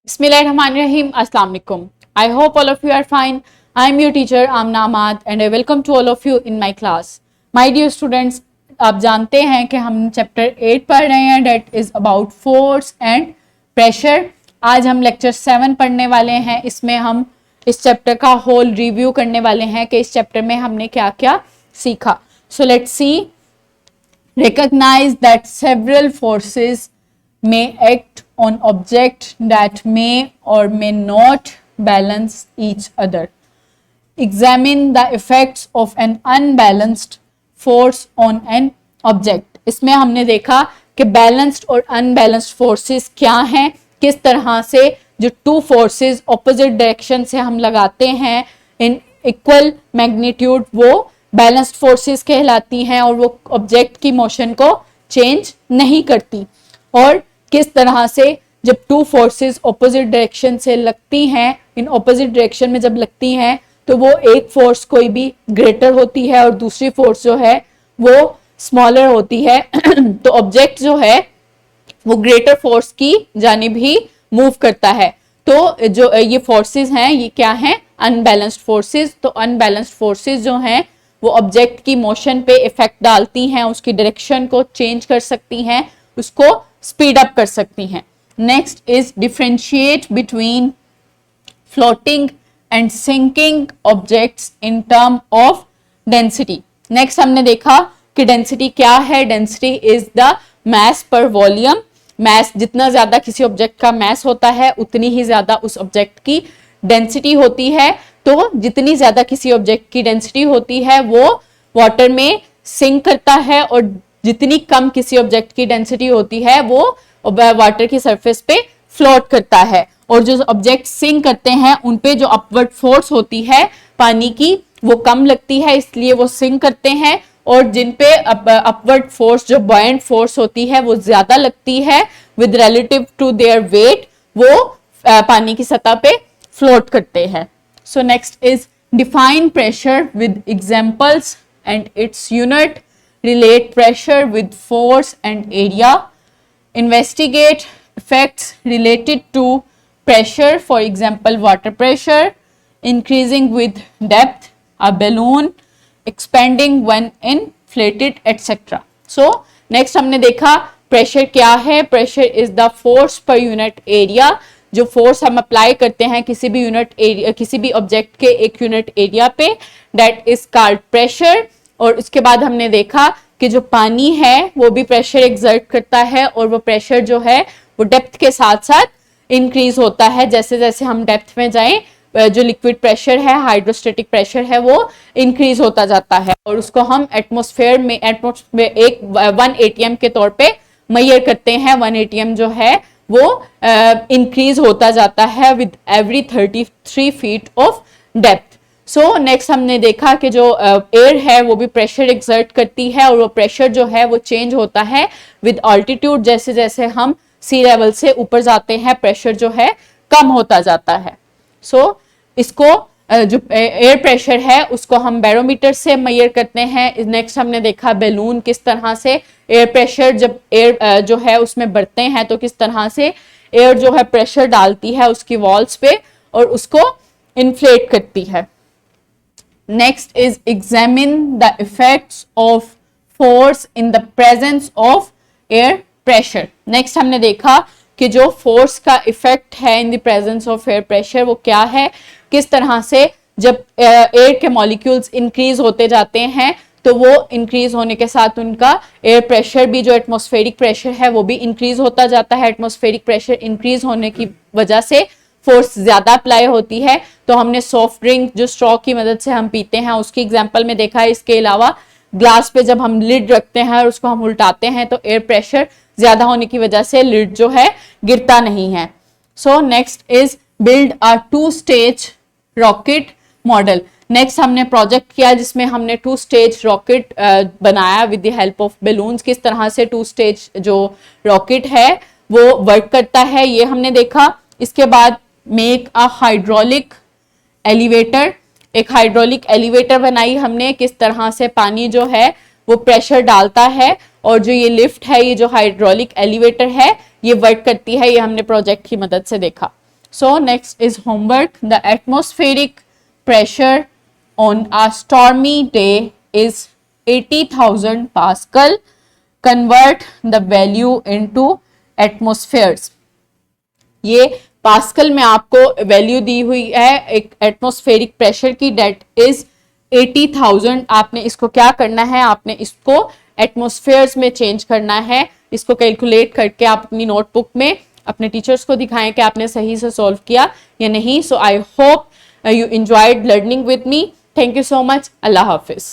Bismillahirrahmanirrahim. Assalamu alaikum. I hope all of you are fine. I am your teacher Amna Ahmad and I welcome to all of you in my class. My dear students, आप जानते हैं कि हम chapter 8 पढ़ रहे हैं that is about force and pressure. आज हम लेक्चर 7 पढ़ने वाले हैं। इसमें हम इस चैप्टर का होल रिव्यू करने वाले हैं कि इस चैप्टर में हमने क्या क्या सीखा। So let's see. Recognize that several forces may act on object that may or may not balance each other. Examine the effects of an unbalanced force on an object. इसमें हमने देखा कि बैलेंस्ड और अनबैलेंस्ड फोर्सेस क्या हैं, किस तरह से जो टू फोर्सेस ऑपोजिट डायरेक्शन से हम लगाते हैं इन इक्वल मैग्नीट्यूड वो बैलेंस्ड फोर्सेस कहलाती हैं और वो ऑब्जेक्ट की मोशन को चेंज नहीं करती। और किस तरह से जब टू फोर्सेस ऑपोजिट डायरेक्शन से लगती हैं, इन ऑपोजिट डायरेक्शन में जब लगती हैं तो वो एक फोर्स कोई भी ग्रेटर होती है और दूसरी फोर्स जो है वो स्मॉलर होती है तो ऑब्जेक्ट जो है वो ग्रेटर फोर्स की जानिब ही मूव करता है। तो जो ये फोर्सेस हैं ये क्या हैं? Unbalanced forces. तो अनबैलेंस्ड फोर्सेस जो हैं वो ऑब्जेक्ट की मोशन पे इफेक्ट डालती हैं, उसकी डायरेक्शन को चेंज कर सकती हैं, उसको स्पीड अप कर सकती हैं। Next is differentiate between floating and sinking objects in term of density. Next हमने देखा कि डेंसिटी क्या है। डेंसिटी इज द मास पर वॉल्यूम। मास जितना ज्यादा किसी ऑब्जेक्ट का मास होता है उतनी ही ज्यादा उस ऑब्जेक्ट की डेंसिटी होती है। तो जितनी ज्यादा किसी ऑब्जेक्ट की डेंसिटी होती है वो वाटर में सिंक करता है और जितनी कम किसी ऑब्जेक्ट की डेंसिटी होती है वो वाटर की सरफेस पे फ्लोट करता है। और जो ऑब्जेक्ट सिंक करते हैं उन पे जो अपवर्ड फोर्स होती है पानी की वो कम लगती है, इसलिए वो सिंक करते हैं। और जिन पे अपवर्ड फोर्स जो बॉयंट फोर्स होती है वो ज्यादा लगती है with relative to their weight, वो पानी की सतह पे फ्लोट करते हैं। So next is define pressure with examples and its unit. Relate pressure with force and area. Investigate effects related to pressure, for example water pressure, increasing with depth, a balloon, expanding when inflated, etc. So next हमने देखा pressure क्या है। Pressure is the force per unit area। जो force हम apply करते हैं किसी भी यूनिट एरिया, किसी भी ऑब्जेक्ट के एक यूनिट एरिया पे, दैट इज कॉल्ड प्रेशर। और उसके बाद हमने देखा कि जो पानी है वो भी प्रेशर एक्सर्ट करता है और वो प्रेशर जो है वो डेप्थ के साथ साथ इंक्रीज होता है। जैसे जैसे हम डेप्थ में जाएं जो लिक्विड प्रेशर है, हाइड्रोस्टेटिक प्रेशर है, वो इंक्रीज होता जाता है और उसको हम एटमॉस्फेयर में एक 1 atm के तौर पे मेजर करते हैं। 1 atm जो है वो इंक्रीज होता जाता है with every 33 feet of depth. So next हमने देखा कि जो एयर है वो भी प्रेशर एक्सर्ट करती है और वो प्रेशर जो है वो चेंज होता है विद ऑल्टीट्यूड। जैसे जैसे हम सी लेवल से ऊपर जाते हैं प्रेशर जो है कम होता जाता है। सो इसको जो एयर प्रेशर है उसको हम बैरोमीटर से मेजर करते हैं। नेक्स्ट हमने देखा बैलून, किस तरह से एयर प्रेशर जब एयर जो है उसमें बढ़ते हैं तो किस तरह से एयर जो है प्रेशर डालती है उसकी वॉल्स पे और उसको इन्फ्लेट करती है। Next is examine the effects of force in the presence of air pressure. Next हमने देखा कि जो फोर्स का इफेक्ट है in the presence of air pressure वो क्या है, किस तरह से जब एयर के मॉलिक्यूल्स इंक्रीज होते जाते हैं तो वो इंक्रीज होने के साथ उनका एयर प्रेशर भी, जो एटमॉस्फेरिक प्रेशर है वो भी इंक्रीज होता जाता है। एटमॉस्फेरिक प्रेशर इंक्रीज होने की वजह से फोर्स ज्यादा अप्लाई होती है। तो हमने सॉफ्ट ड्रिंक जो स्ट्रॉ की मदद से हम पीते हैं उसकी एग्जांपल में देखा है। इसके अलावा ग्लास पे जब हम लिड रखते हैं और उसको हम उल्टाते हैं तो एयर प्रेशर ज्यादा होने की वजह से लिड जो है गिरता नहीं है। So next is build a 2-stage rocket model. Next हमने प्रोजेक्ट किया जिसमें हमने 2-stage रॉकेट बनाया with the help of balloons. किस तरह से 2-stage जो रॉकेट है वो वर्क करता है ये हमने देखा। इसके बाद मेक अ हाइड्रोलिक एलिवेटर। एक हाइड्रोलिक एलिवेटर बनाई हमने, किस तरह से पानी जो है वो प्रेशर डालता है और जो ये लिफ्ट है, ये जो हाइड्रोलिक एलिवेटर है ये वर्क करती है, ये हमने प्रोजेक्ट की मदद से देखा। So next is homework. The atmospheric pressure on a stormy day is 80,000 Pascal. Convert the value into atmospheres. ये पास्कल में आपको वैल्यू दी हुई है एक एटमॉस्फेरिक प्रेशर की, डेट इज 80,000. आपने इसको क्या करना है, आपने इसको एटमॉस्फेयर्स में चेंज करना है. इसको कैलकुलेट करके आप अपनी नोटबुक में अपने टीचर्स को दिखाएं कि आपने सही से सॉल्व किया या नहीं. So I hope you enjoyed learning with me. Thank you so much. अल्लाह हाफिज.